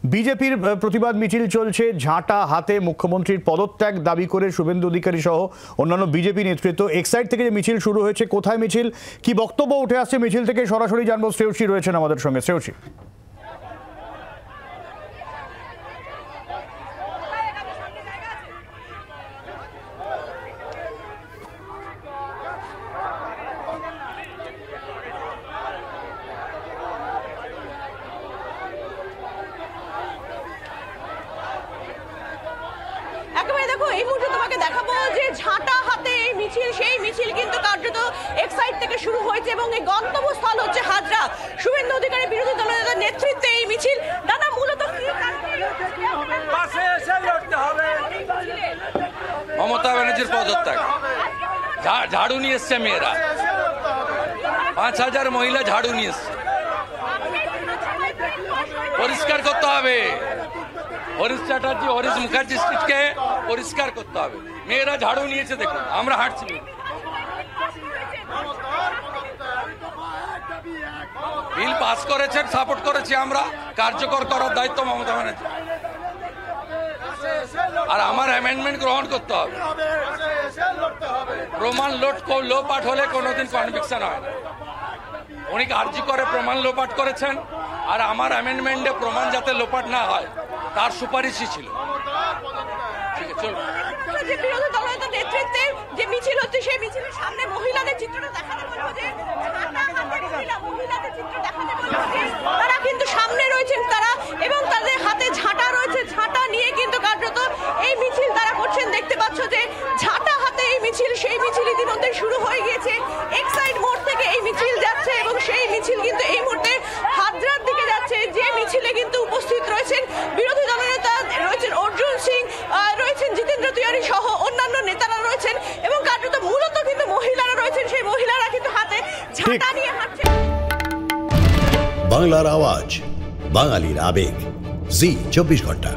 বিজেপির প্রতিবাদ মিছিল চলছে, ঝাঁটা হাতে মুখ্যমন্ত্রীর পদত্যাগ দাবি করে শুভেন্দু অধিকারী সহ অন্যান্য বিজেপি নেতৃত্ব। এক্সাইড থেকে যে মিছিল শুরু হয়েছে, কোথায় মিছিল, কি বক্তব্য উঠে আসছে মিছিল থেকে, সরাসরি জানবো। শ্রেয়সী রয়েছেন আমাদের সঙ্গে। শ্রেয়সী, একেবারে দেখো এই মুহূর্তে তোমাকে দেখাবো যে ঝাঁটা হাতে এই মিছিল, সেই মিছিল কিন্তু কার্যত এক্সাইড থেকে শুরু হয়েছে এবং এই গন্তব্যস্থল হচ্ছে হাজরা। শুভেন্দু অধিকারী বিরোধী দলনেতার নেতৃত্বে এই মিছিল। দাদা, মূলত কি মমতা ব্যানার্জির পদত্যাগ, ঝাড়ু নিয়ে এসছে মেয়েরা, ৫,০০০ মহিলা ঝাড়ু নিয়ে এসছে। পরিষ্কার করতে হবে হরিশ চ্যাটার্জি, হরিশ মুখার্জি স্ট্রিটকে পরিষ্কার করতে হবে। মেয়েরা ঝাড়ু নিয়েছে, দেখুন আমরা হাঁটছি। বিল পাস করেছেন, সাপোর্ট করেছি আমরা, কার্যকর করার দায়িত্ব মমতা ব্যানার্জি। আর আমার অ্যামেন্ডমেন্ট গ্রহণ করতে হবে। প্রমাণ লোপাট হলে কোনোদিন কনভিকশন হয় না। উনি আর্জি করে প্রমাণ লোপাট করেছেন, আর আমার অ্যামেন্ডমেন্টে প্রমাণ যাতে লোপাট না হয় তার সুপারিশই ছিল। ঠিক আছে, চলুন। বিরোধী দলনেতার নেতৃত্বে যে মিছিল হচ্ছে, সেই মিছিলের সামনে মহিলাদের চিত্রটা দেখাতে বলবো যে মহিলাদের চিত্র দেখাতে বলবো যে তারা কিন্তু সামনে রয়েছেন তারা, এবং তাদের হাতে ঝাঁটা রয়েছে। ঝাঁটা নিয়ে কিন্তু কার্যত এই মিছিল তারা করছেন। দেখতে পাচ্ছ যে ঝাঁটা হাতে এই মিছিল, সেই মিছিল ইতিমধ্যে শুরু হয়ে গিয়েছে। এক্সাইড মোড় থেকে এই মিছিল যাচ্ছে এবং সেই মিছিল কিন্তু এই মুহূর্তে হাজরার দিকে যাচ্ছে। যে মিছিলে কিন্তু উপস্থিত রয়েছেন বিরোধী দলনেতা রয়েছেন অর্জুন সিং, রয়েছেন জিতেন্দ্র তিওয়ারি সহ অন্যান্য নেতারা রয়েছেন, এবং কার্যত মূলত কিন্তু মহিলারা রয়েছেন। সেই মহিলারা কিন্তু হাতে ঝাঁটা নিয়ে হাঁটছেন। বাংলার আওয়াজ, বাঙালির আবেগ, জি 24 ঘন্টা।